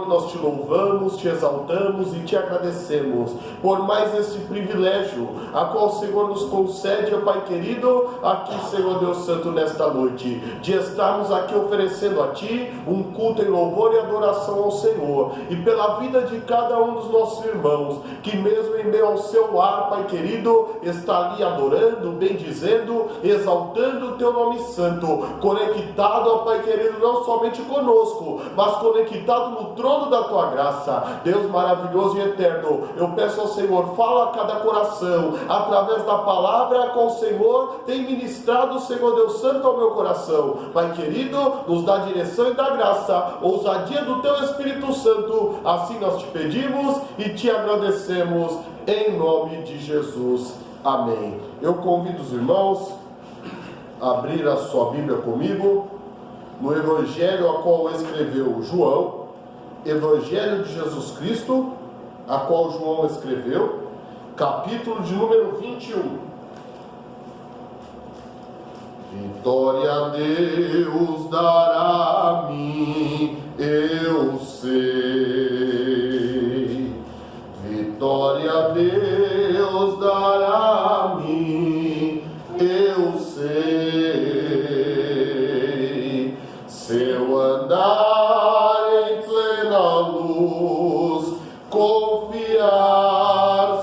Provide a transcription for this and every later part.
nós te louvamos, te exaltamos e te agradecemos por mais esse privilégio, a qual o Senhor nos concede, Pai querido, aqui, Senhor Deus Santo, nesta noite, de estarmos aqui oferecendo a Ti um culto em louvor e adoração ao Senhor, e pela vida de cada um dos nossos irmãos, que mesmo em meio ao seu lar, Pai querido, está ali adorando, bendizendo, exaltando o Teu nome santo, conectado, ó Pai querido, não somente conosco, mas conectado no trono da Tua graça. Deus maravilhoso e eterno, eu peço ao Senhor, fala a cada coração, através da palavra com o Senhor tem ministrado, Senhor Deus Santo, ao meu coração. Pai querido, nos dá direção e dá graça, ousadia do Teu Espírito Santo, assim nós te pedimos e te agradecemos, em nome de Jesus. Amém. Eu convido os irmãos a abrir a sua Bíblia comigo no Evangelho a qual escreveu João, Evangelho de Jesus Cristo, a qual João escreveu, capítulo de número 21. Vitória a Deus dará a mim, eu sei. Vitória a Deus dará a mim, eu sei. Se eu andar em plena luz, confiar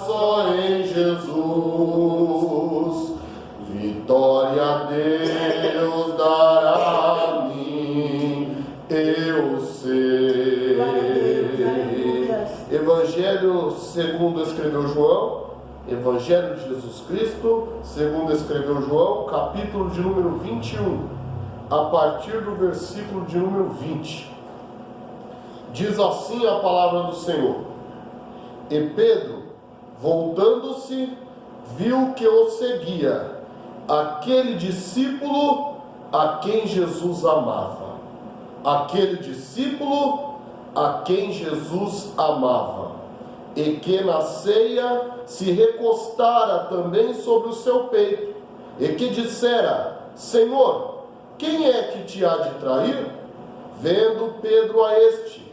só em Jesus, vitória a Deus dará a mim, eu sei. Evangelho segundo escreveu João, Evangelho de Jesus Cristo, segundo escreveu João, capítulo de número 21, a partir do versículo de número 20. Diz assim a palavra do Senhor: E Pedro, voltando-se, viu que o seguia aquele discípulo a quem Jesus amava. Aquele discípulo a quem Jesus amava. E que na ceia se recostara também sobre o seu peito. E que dissera: Senhor, quem é que te há de trair? Vendo Pedro a este,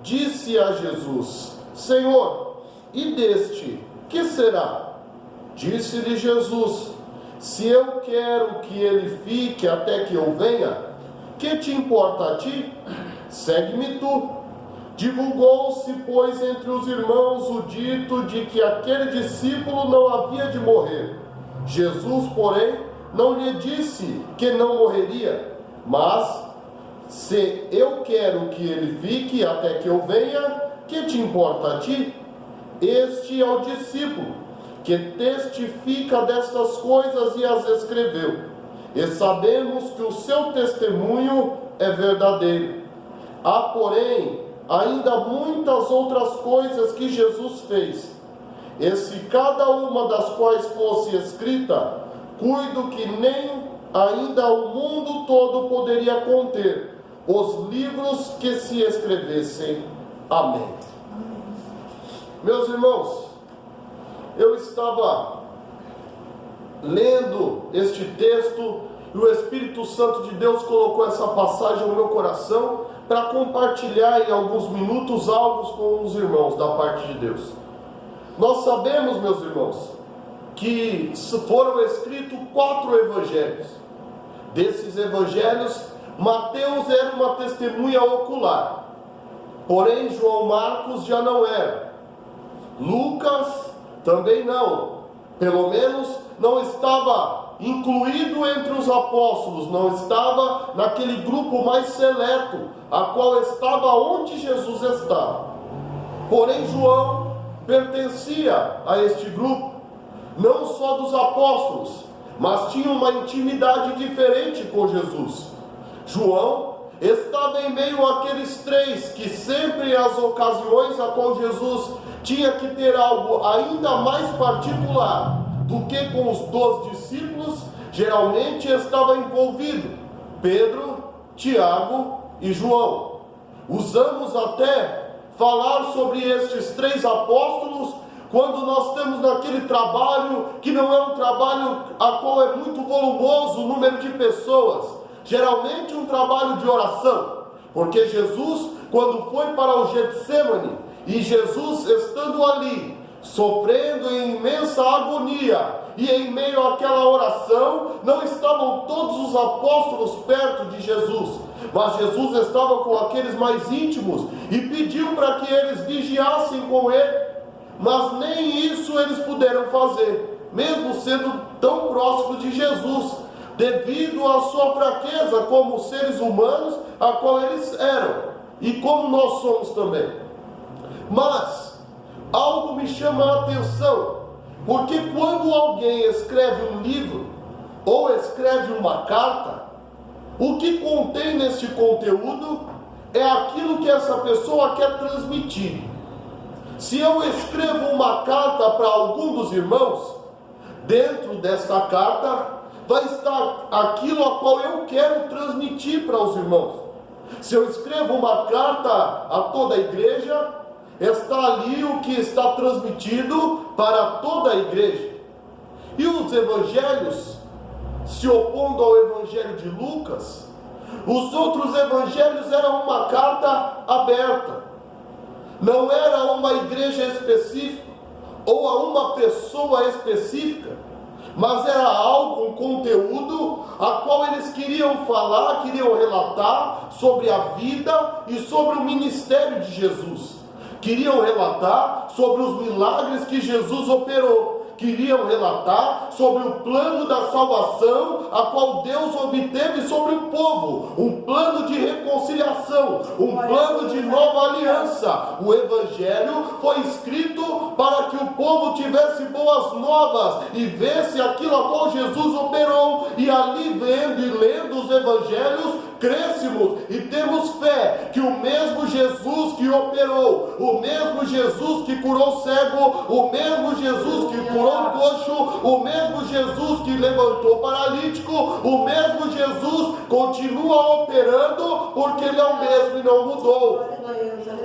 disse a Jesus: Senhor, e deste, que será? Disse-lhe Jesus: Se eu quero que ele fique até que eu venha, que te importa a ti? Segue-me tu. Divulgou-se, pois, entre os irmãos o dito de que aquele discípulo não havia de morrer. Jesus, porém, não lhe disse que não morreria, mas: se eu quero que ele fique até que eu venha, que te importa a ti? Este é o discípulo que testifica destas coisas e as escreveu, e sabemos que o seu testemunho é verdadeiro. Há, porém, ainda muitas outras coisas que Jesus fez, e se cada uma das quais fosse escrita, cuido que nem ainda o mundo todo poderia conter os livros que se escrevessem. Amém. Meus irmãos, eu estava lendo este texto e o Espírito Santo de Deus colocou essa passagem no meu coração para compartilhar em alguns minutos algo com os irmãos da parte de Deus. Nós sabemos, meus irmãos, que foram escritos 4 evangelhos. Desses evangelhos, Mateus era uma testemunha ocular, porém João Marcos já não era. Lucas também não, pelo menos não estava incluído entre os apóstolos, não estava naquele grupo mais seleto, a qual estava onde Jesus estava. Porém João pertencia a este grupo, não só dos apóstolos, mas tinha uma intimidade diferente com Jesus. João estava em meio àqueles 3 que sempre as ocasiões a qual Jesus tinha que ter algo ainda mais particular do que com os 12 discípulos, geralmente estava envolvido Pedro, Tiago e João. Usamos até falar sobre estes 3 apóstolos quando nós temos naquele trabalho que não é um trabalho a qual é muito volumoso o número de pessoas, geralmente um trabalho de oração, porque Jesus, quando foi para o Getsêmani, e Jesus estando ali, sofrendo em imensa agonia, e em meio àquela oração, não estavam todos os apóstolos perto de Jesus, mas Jesus estava com aqueles mais íntimos, e pediu para que eles vigiassem com ele, mas nem isso eles puderam fazer, mesmo sendo tão próximos de Jesus, devido à sua fraqueza como seres humanos, a qual eles eram, e como nós somos também. Mas algo me chama a atenção, porque quando alguém escreve um livro, ou escreve uma carta, o que contém neste conteúdo é aquilo que essa pessoa quer transmitir. Se eu escrevo uma carta para algum dos irmãos, dentro desta carta vai estar aquilo a qual eu quero transmitir para os irmãos. Se eu escrevo uma carta a toda a igreja, está ali o que está transmitido para toda a igreja. E os evangelhos, se opondo ao evangelho de Lucas, os outros evangelhos eram uma carta aberta. Não era uma igreja específica ou a uma pessoa específica, mas era algo, um conteúdo a qual eles queriam falar, queriam relatar sobre a vida e sobre o ministério de Jesus. Queriam relatar sobre os milagres que Jesus operou. Queriam relatar sobre o plano da salvação a qual Deus obteve sobre o povo, um plano de reconciliação, um plano de nova aliança. O evangelho foi escrito para que o povo tivesse boas novas e vesse aquilo a qual Jesus operou, e ali vendo e lendo os evangelhos, crescemos e temos fé que o mesmo Jesus que operou, o mesmo Jesus que curou cego, o mesmo Jesus que curou coxo, o mesmo Jesus que levantou paralítico, o mesmo Jesus continua operando, porque Ele é o mesmo e não mudou.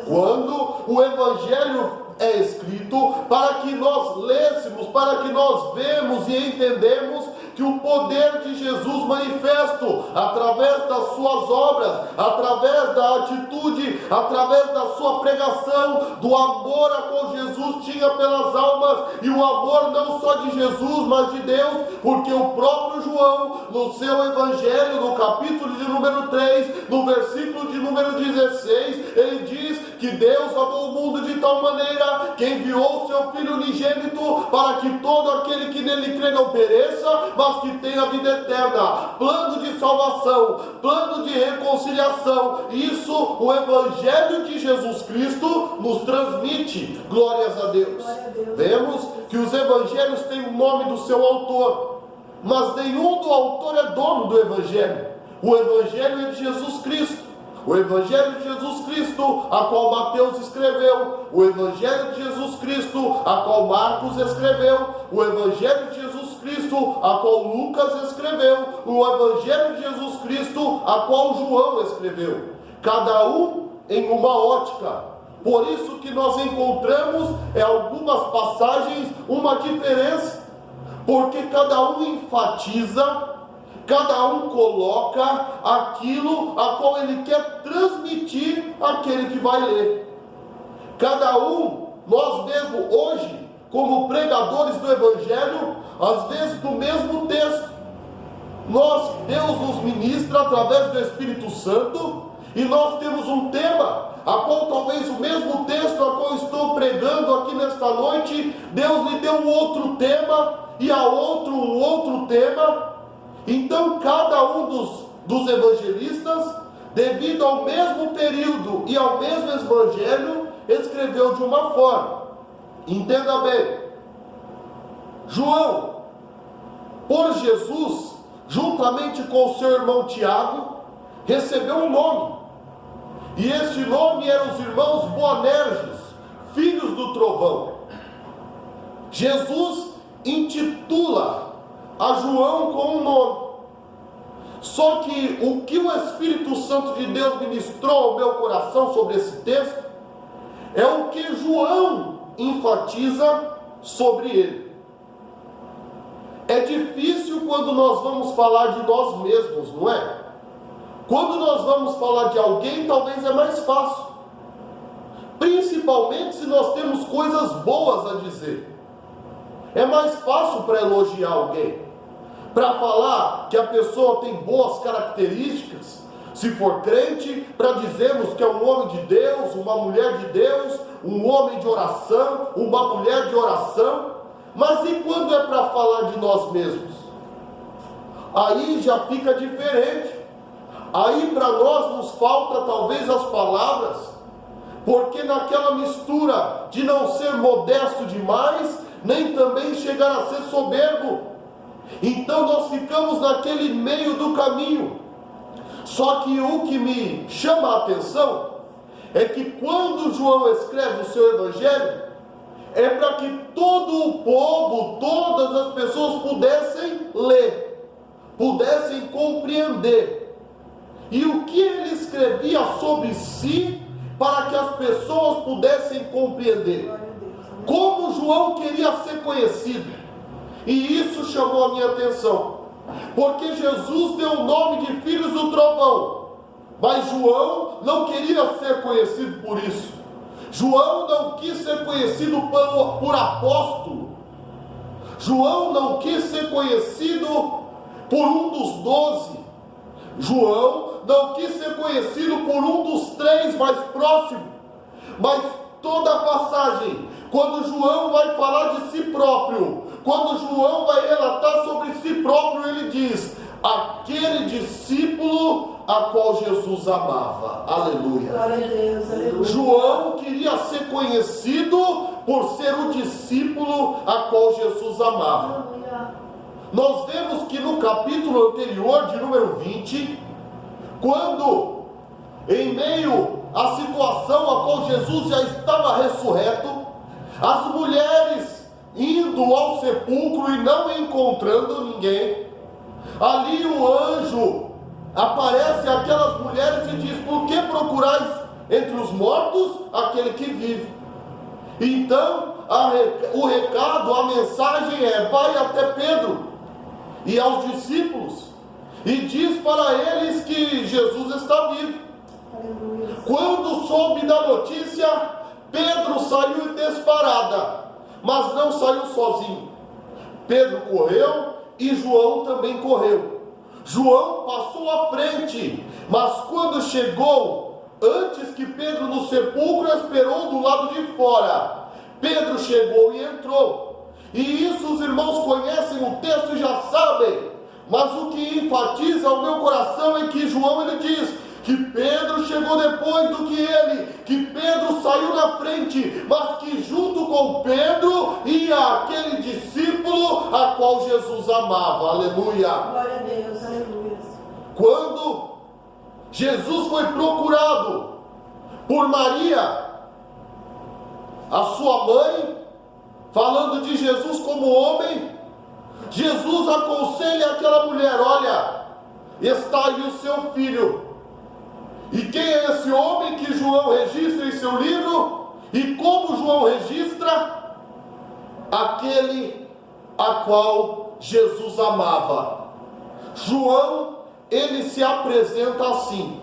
Quando o evangelho é escrito para que nós lêssemos, para que nós vemos e entendemos que o poder de Jesus manifesto através das suas obras, através da atitude, através da sua pregação, do amor a qual Jesus tinha pelas almas, e o amor não só de Jesus, mas de Deus, porque o próprio João, no seu evangelho, no capítulo de número 3, no versículo de número 16, ele diz que Deus amou o mundo de tal maneira que enviou o seu Filho unigênito para que todo aquele que nele crê não pereça, mas que tenha vida eterna. Plano de salvação, plano de reconciliação, isso o evangelho de Jesus Cristo nos transmite. Glórias a Deus. Vemos que os evangelhos têm o nome do seu autor, mas nenhum do autor é dono do evangelho. O evangelho é de Jesus Cristo. O evangelho de Jesus Cristo, a qual Mateus escreveu, o evangelho de Jesus Cristo, a qual Marcos escreveu, o evangelho de Jesus Cristo, a qual Lucas escreveu, o evangelho de Jesus Cristo, a qual João escreveu, cada um em uma ótica. Por isso que nós encontramos em algumas passagens uma diferença, porque cada um enfatiza, cada um coloca aquilo a qual ele quer transmitir àquele que vai ler. Cada um, nós mesmo hoje, como pregadores do Evangelho, às vezes do mesmo texto, Deus nos ministra através do Espírito Santo, e nós temos um tema, a qual talvez o mesmo texto a qual eu estou pregando aqui nesta noite, Deus lhe deu um outro tema, e a outro um outro tema. Então cada um dos evangelistas, devido ao mesmo período e ao mesmo evangelho, escreveu de uma forma. Entenda bem, João, por Jesus, juntamente com seu irmão Tiago, recebeu um nome, e este nome eram os irmãos Boanerges, filhos do trovão. Jesus intitula a João com um nome. Só que o que o Espírito Santo de Deus ministrou ao meu coração sobre esse texto é o que João enfatiza sobre ele. É difícil quando nós vamos falar de nós mesmos, não é? Quando nós vamos falar de alguém, talvez é mais fácil. principalmente se nós temos coisas boas a dizer. É mais fácil para elogiar alguém, para falar que a pessoa tem boas características, se for crente, para dizermos que é um homem de Deus, uma mulher de Deus, um homem de oração, uma mulher de oração. Mas e quando é para falar de nós mesmos? Aí já fica diferente. Aí para nós nos falta talvez as palavras, porque naquela mistura de não ser modesto demais, nem também chegar a ser soberbo, então nós ficamos naquele meio do caminho. Só que o que me chama a atenção é que quando João escreve o seu evangelho, é para que todo o povo, todas as pessoas pudessem ler, pudessem compreender. E o que ele escrevia sobre si, para que as pessoas pudessem compreender. Como João queria ser conhecido. E isso chamou a minha atenção. Porque Jesus deu o nome de filhos do trovão. Mas João não queria ser conhecido por isso. João não quis ser conhecido por apóstolo. João não quis ser conhecido por um dos 12. João não quis ser conhecido por um dos 3 mais próximos. Mas toda a passagem, quando João vai falar de si próprio, quando João vai relatar sobre si próprio, ele diz: aquele discípulo a qual Jesus amava. Aleluia. Glória a Deus, aleluia. João queria ser conhecido por ser o discípulo a qual Jesus amava. Aleluia. Nós vemos que no capítulo anterior, de número 20, quando em meio à situação a qual Jesus já estava ressurreto, as mulheres indo ao sepulcro e não encontrando ninguém, ali o anjo aparece àquelas mulheres e diz: por que procurais entre os mortos aquele que vive? Então o recado, a mensagem é: vai até Pedro e aos discípulos e diz para eles que Jesus está vivo. Aleluia. Quando soube da notícia, Pedro saiu em disparada, mas não saiu sozinho. Pedro correu e João também correu. João passou à frente, mas quando chegou, antes que Pedro no sepulcro, esperou do lado de fora. Pedro chegou e entrou. E isso os irmãos conhecem o texto e já sabem. Mas o que enfatiza o meu coração é que João ele diz que Pedro chegou depois do que ele, que Pedro saiu na frente, mas que junto com Pedro ia aquele discípulo a qual Jesus amava. Aleluia. Glória a Deus, aleluia. Quando Jesus foi procurado por Maria, a sua mãe, falando de Jesus como homem, Jesus aconselha aquela mulher: olha, está aí o seu filho. E quem é esse homem que João registra em seu livro? E como João registra? Aquele a qual Jesus amava. João, ele se apresenta assim.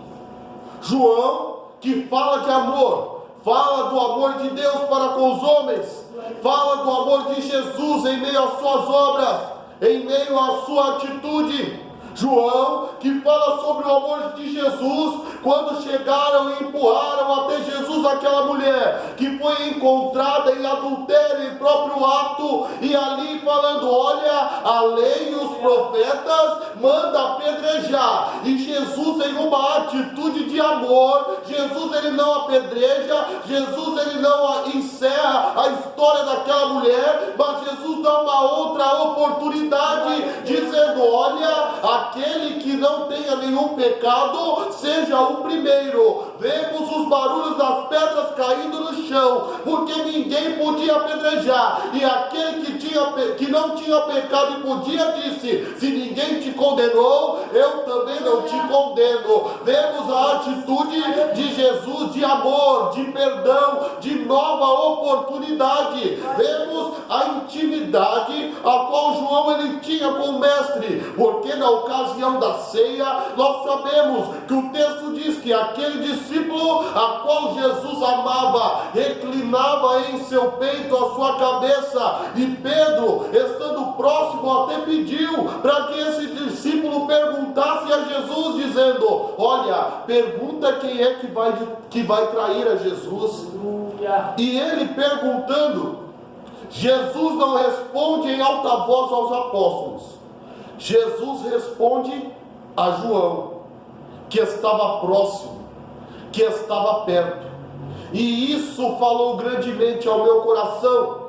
João, que fala de amor, fala do amor de Deus para com os homens, fala do amor de Jesus em meio às suas obras, em meio à sua atitude. João, que fala sobre o amor de Jesus, quando chegaram e empurraram até Jesus aquela mulher, que foi encontrada em adultério, em próprio ato, e ali falando: olha, a lei e os profetas manda apedrejar, e Jesus em uma atitude de amor, Jesus ele não apedreja, Jesus ele não encerra a história daquela mulher, mas Jesus dá uma outra oportunidade, dizendo: olha, aquele que não tenha nenhum pecado, seja o primeiro. Vemos os barulhos das pedras caindo no chão, porque ninguém podia apedrejar, e aquele que não tinha pecado e podia, disse: se ninguém te condenou, eu também não te condeno. Vemos a atitude de Jesus de amor, de perdão, de nova oportunidade. Vemos a intimidade a qual João ele tinha com o mestre, porque na ocasião da ceia nós sabemos que o texto diz que aquele discípulo a qual Jesus amava, reclinado inclinava em seu peito a sua cabeça, e Pedro, estando próximo, até pediu para que esse discípulo perguntasse a Jesus, dizendo: olha, pergunta quem é que vai trair a Jesus. E ele perguntando, Jesus não responde em alta voz aos apóstolos. Jesus responde a João, que estava próximo, que estava perto. E isso falou grandemente ao meu coração.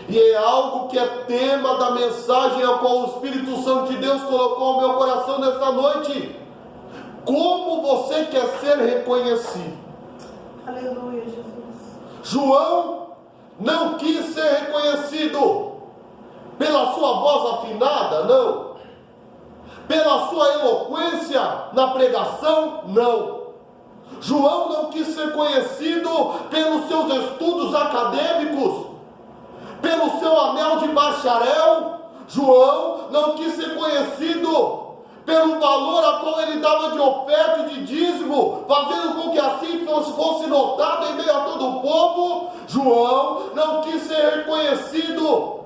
E é algo que é tema da mensagem a qual o Espírito Santo de Deus colocou ao meu coração nessa noite. Como você quer ser reconhecido? Aleluia, Jesus. João não quis ser reconhecido pela sua voz afinada, não. Pela sua eloquência na pregação, não. João não quis ser conhecido pelos seus estudos acadêmicos, pelo seu anel de bacharel. João não quis ser conhecido pelo valor a qual ele dava de oferta e de dízimo, fazendo com que assim fosse notado em meio a todo o povo. João não quis ser reconhecido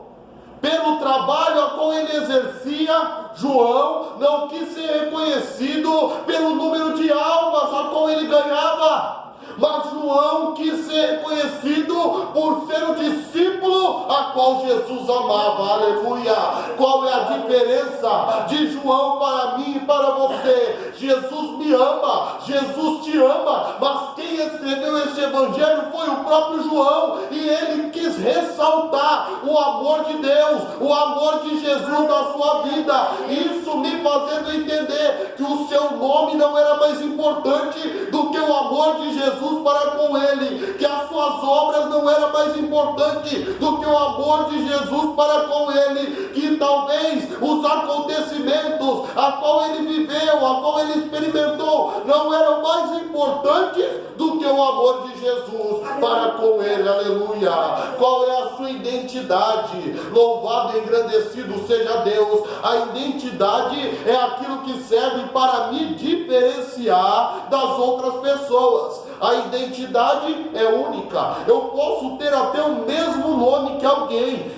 pelo trabalho a qual ele exercia. João não quis ser reconhecido pelo número de almas a qual ele ganhava. Mas João quis ser reconhecido por ser o discípulo a qual Jesus amava. Aleluia! Qual é a diferença de João para mim e para você? Jesus me ama, Jesus te ama, mas quem escreveu esse evangelho foi o próprio João, e ele quis ressaltar o amor de Deus, o amor de Jesus na sua vida. Isso me fazendo entender que o seu nome não era mais importante do que o amor de Jesus para com ele, que as suas obras não eram mais importantes do que o amor de Jesus para com ele, que talvez os acontecimentos a qual ele viveu, a qual ele experimentou, não eram mais importantes do que o amor de Jesus para com ele. Aleluia! Qual é a sua identidade? Louvado e engrandecido seja Deus. A identidade é aquilo que serve para me diferenciar das outras pessoas. A identidade é única. Eu posso ter até o mesmo nome que alguém.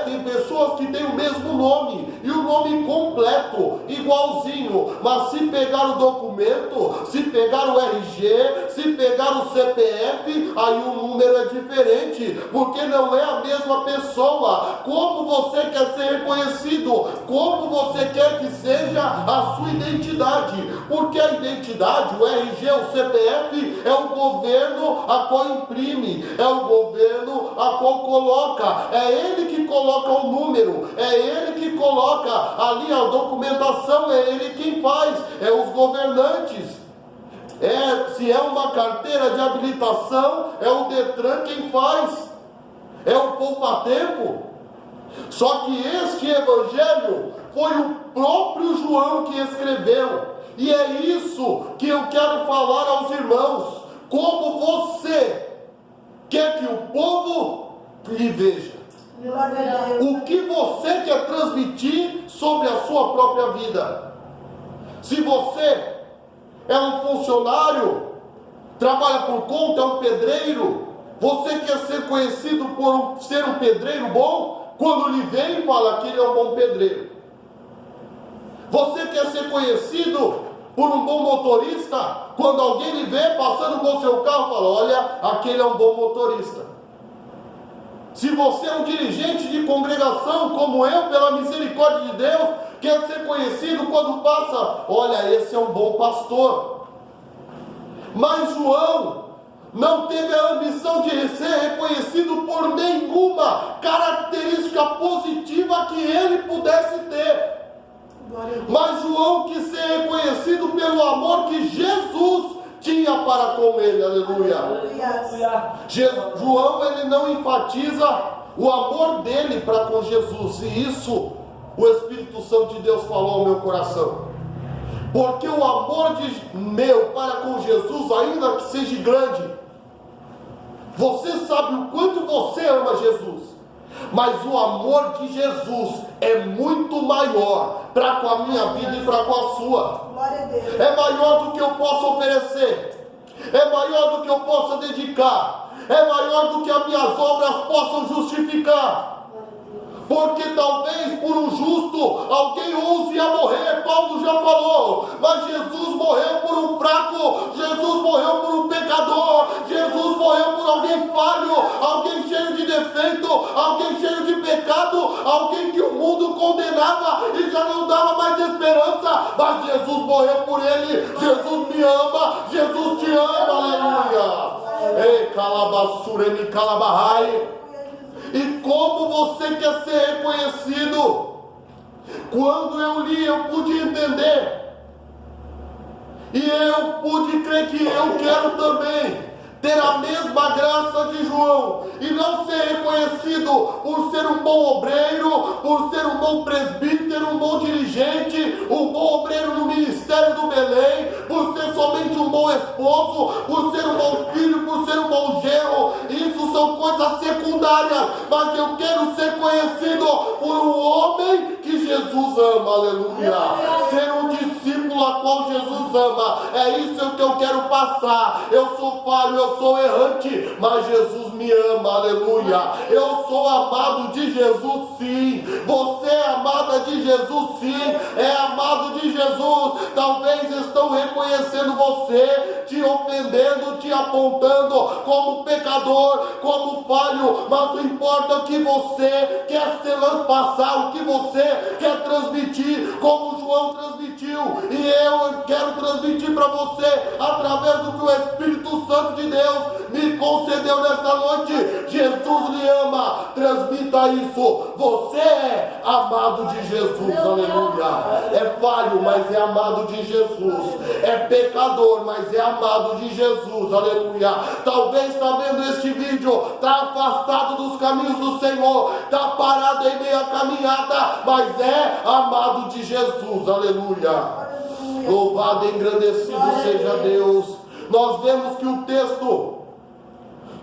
Tem pessoas que têm o mesmo nome e o nome completo, igualzinho. Mas se pegar o documento, se pegar o RG, se pegar o CPF, aí o número é diferente, porque não é a mesma pessoa. Como você quer ser reconhecido? Como você quer que seja a sua identidade? Porque a identidade, o RG, o CPF, é o governo a qual imprime, é o governo a qual coloca, é ele que coloca o número, é ele que coloca ali a documentação, é ele quem faz, é os governantes. Se é uma carteira de habilitação, é o Detran quem faz, é o poupa-tempo. Só que este evangelho foi o próprio João que escreveu, e é isso que eu quero falar aos irmãos. Como você quer que o povo lhe veja? O que você quer transmitir sobre a sua própria vida? Se você é um funcionário, trabalha por conta, é um pedreiro, você quer ser conhecido por ser um pedreiro bom? Quando lhe vem, fala que ele é um bom pedreiro. Você quer ser conhecido por um bom motorista? Quando alguém lhe vê passando com o seu carro, fala: olha, aquele é um bom motorista. Se você é um dirigente de congregação, como eu, pela misericórdia de Deus, quer ser conhecido quando passa: olha, esse é um bom pastor. Mas João não teve a ambição de ser reconhecido por nenhuma característica positiva que ele pudesse ter. Mas João quis ser reconhecido pelo amor que Jesus tinha para com ele. Aleluia. João, ele não enfatiza o amor dele para com Jesus, e isso o Espírito Santo de Deus falou ao meu coração. Porque o amor meu para com Jesus, ainda que seja grande, você sabe o quanto você ama Jesus, mas o amor de Jesus é muito maior para com a minha vida e para com a sua. É maior do que eu possa oferecer, é maior do que eu possa dedicar, é maior do que as minhas obras possam justificar. Porque talvez por um justo alguém ouse a morrer, Paulo já falou, mas Jesus morreu por um fraco, Jesus morreu por um pecador, Jesus morreu por alguém falho, alguém cheio de defeito, alguém cheio de pecado, alguém que o mundo condenava e já não dava mais esperança, mas Jesus morreu por ele. Jesus me ama, Jesus te ama, aleluia. Ei, calabassuremi calabahai. E como você quer ser reconhecido? Quando eu li, eu pude entender. E eu pude crer que eu quero também ter a mesma graça de João. E não ser reconhecido por ser um bom obreiro, por ser um bom presbítero, um bom dirigente, um bom obreiro no ministério do Belém, por ser somente um bom esposo, por ser um bom filho, por ser um bom genro. Isso são coisas secundárias. Mas eu quero ser conhecido por um homem que Jesus ama, aleluia. Ser um discípulo a qual Jesus ama. É isso que eu quero passar. Eu sou falho, eu sou errante, mas Jesus me ama, aleluia. Eu sou amado de Jesus, sim. Você é amada de Jesus, sim. É amado de Jesus. Talvez estão reconhecendo você, te ofendendo, te apontando como pecador, como falho, mas não importa o que você quer se passar, o que você quer transmitir, como João transmitiu, e eu quero transmitir para você através do que o Espírito Santo de Deus me concedeu nessa noite. Jesus lhe ama, transmita isso. Você é amado de Jesus, aleluia. É falho, mas é amado de Jesus. É pecador, mas é amado de Jesus, aleluia. Talvez está vendo este vídeo, está afastado dos caminhos do Senhor, está parado em meio à caminhada, mas é amado de Jesus, aleluia. Louvado e engrandecido seja Deus. Nós vemos que o texto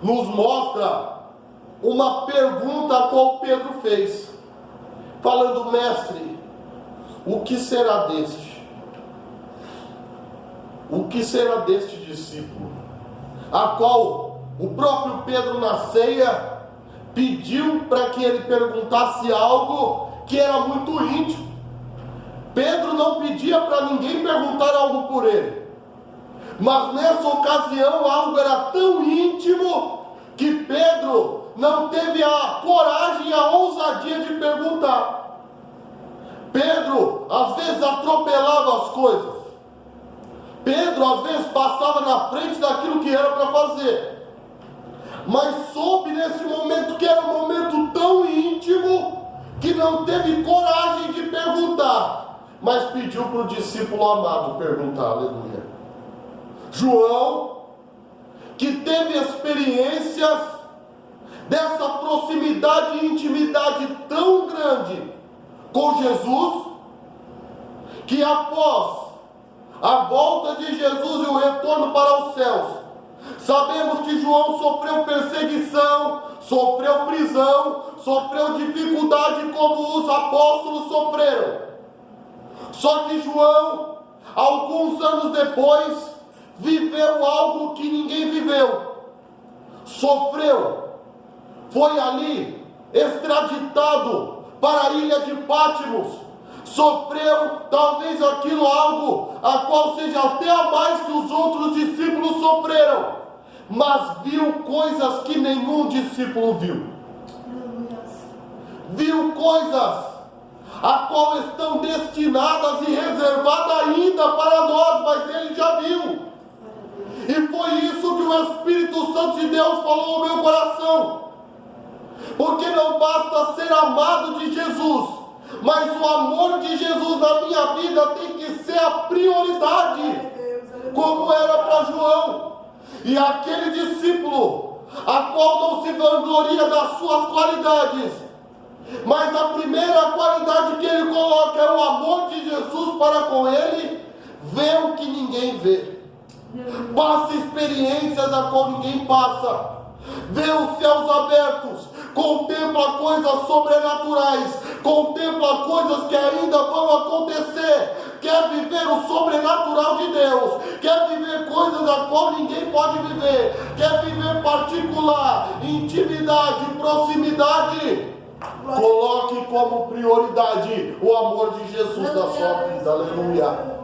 nos mostra uma pergunta a qual Pedro fez, falando: mestre, o que será deste? O que será deste discípulo? A qual o próprio Pedro na ceia pediu para que ele perguntasse algo que era muito íntimo. Pedro não pedia para ninguém perguntar algo por ele, mas nessa ocasião algo era tão íntimo que Pedro não teve a coragem e a ousadia de perguntar. Pedro às vezes atropelava as coisas. Pedro às vezes passava na frente daquilo que era para fazer, mas soube nesse momento que era um momento tão íntimo que não teve coragem de perguntar, mas pediu para o discípulo amado perguntar, aleluia. João, que teve experiências dessa proximidade e intimidade tão grande com Jesus, que após a volta de Jesus e o retorno para os céus, sabemos que João sofreu perseguição, sofreu prisão, sofreu dificuldade como os apóstolos sofreram. Só que João, alguns anos depois, viveu algo que ninguém viveu. Sofreu. Foi ali extraditado para a ilha de Pátimos. Sofreu talvez aquilo algo a qual seja até a mais que os outros discípulos sofreram, mas viu coisas que nenhum discípulo viu. Viu coisas a qual estão destinadas e reservadas ainda para nós, mas ele já viu. E foi isso que o Espírito Santo de Deus falou ao meu coração. Porque não basta ser amado de Jesus, mas o amor de Jesus na minha vida tem que ser a prioridade, como era para João. E aquele discípulo, a qual não se vangloria das suas qualidades, mas a primeira qualidade que ele coloca é o amor de Jesus para com ele, vê o que ninguém vê, passa experiências a qual ninguém passa, vê os céus abertos, contempla coisas sobrenaturais, contempla coisas que ainda vão acontecer, quer viver o sobrenatural de Deus, quer viver coisas a qual ninguém pode viver, quer viver particular, intimidade, proximidade, coloque como prioridade o amor de Jesus na sua vida, aleluia.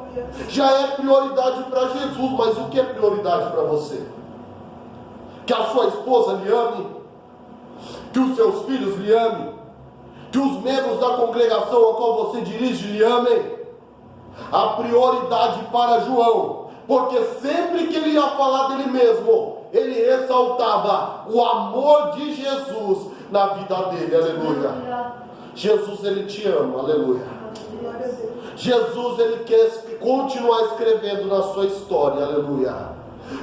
Já é prioridade para Jesus, mas o que é prioridade para você? Que a sua esposa lhe ame, que os seus filhos lhe amem, que os membros da congregação a qual você dirige lhe amem. A prioridade para João, porque sempre que ele ia falar dele mesmo, ele ressaltava o amor de Jesus na vida dele, aleluia. Jesus, ele te ama, aleluia. Jesus, ele quer continuar escrevendo na sua história, aleluia.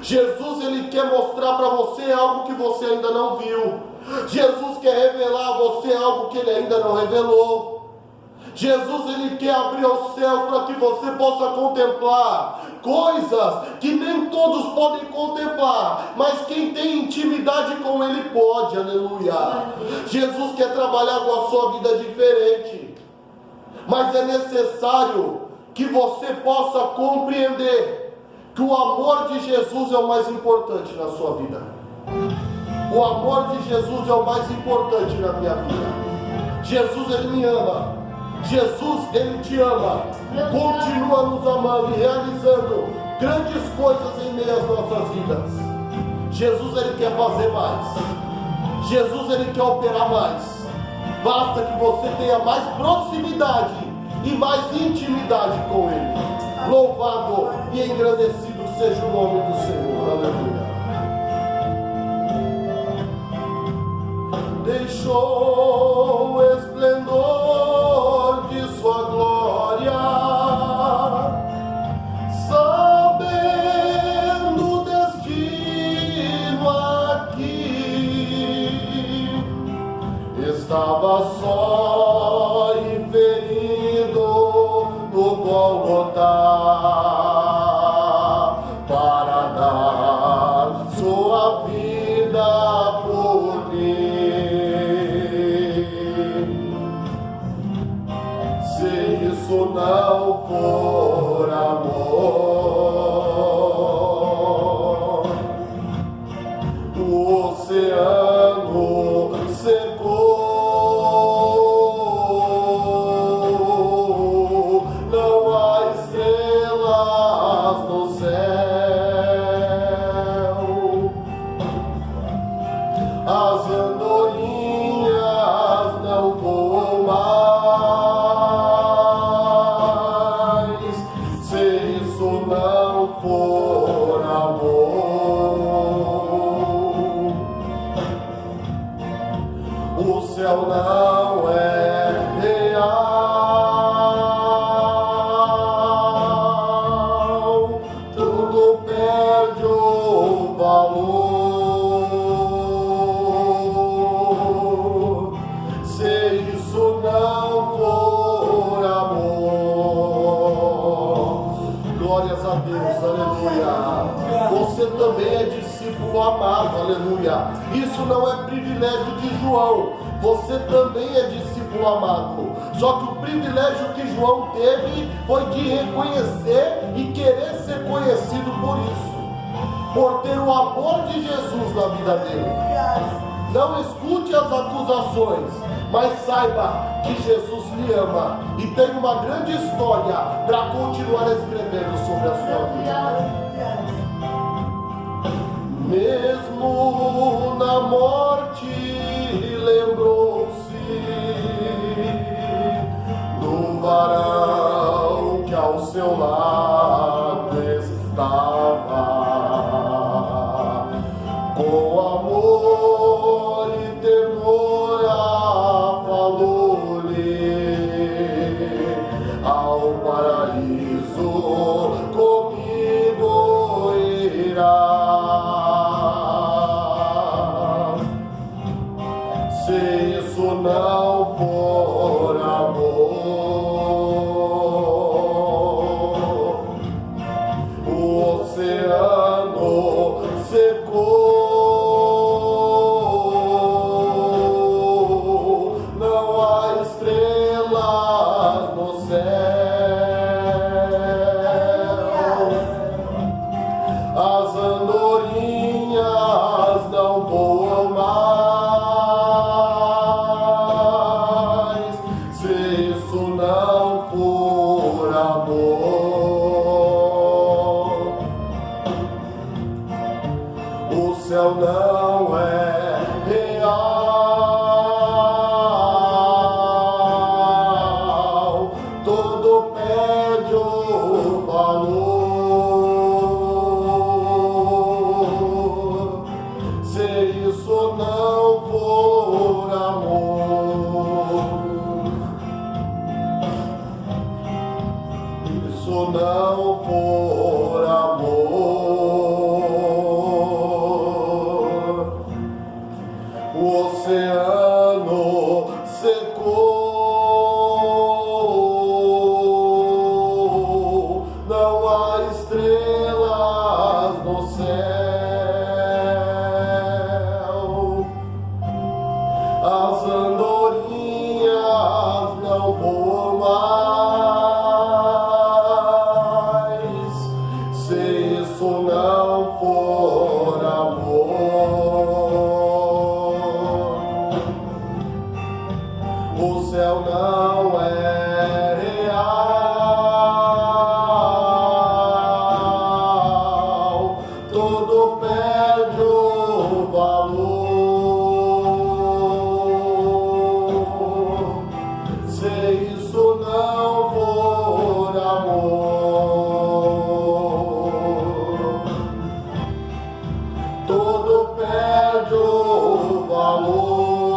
Jesus, ele quer mostrar para você algo que você ainda não viu. Jesus quer revelar a você algo que ele ainda não revelou. Jesus, ele quer abrir os céus para que você possa contemplar coisas que nem todos podem contemplar, mas quem tem intimidade com ele pode, aleluia. Jesus quer trabalhar com a sua vida diferente, mas é necessário que você possa compreender que o amor de Jesus é o mais importante na sua vida. O amor de Jesus é o mais importante na minha vida. Jesus, ele me ama. Jesus, ele te ama. Continua nos amando e realizando grandes coisas em meio às nossas vidas. Jesus, ele quer fazer mais. Jesus, ele quer operar mais. Basta que você tenha mais proximidade e mais intimidade com ele. Louvado e engrandecido seja o nome do Senhor. Aleluia. Deixou o esplendor de sua glória, sabendo o destino aqui, estava só e ferido no Gólgota, para dar sua vida por mim. Se não for amor, o oceano secou, não há estrelas no céu, as andorinhas não voam mais. Não for amor, o céu não é real, tudo perde o valor, se isso não for amor. Glórias a Deus, aleluia. Você também é discípulo amado, aleluia. Isso não é privilégio de João, você também é discípulo amado. Só que o privilégio que João teve foi de reconhecer e querer ser conhecido por isso, por ter o amor de Jesus na vida dele. Não escute as acusações, mas saiba que Jesus lhe ama e tem uma grande história para continuar escrevendo sobre a sua vida. Mesmo na morte lembrou-se do varão que ao seu lado estava, com amor e temor falou-lhe, ao paraíso comigo irá. Se isso não for amor, o oceano secou, não há estrelas no céu, o oceano secou, não há estrelas no céu, as andorinhas não voam mais, se isso não for amor. O céu não é real, tudo perde o valor. Se isso não for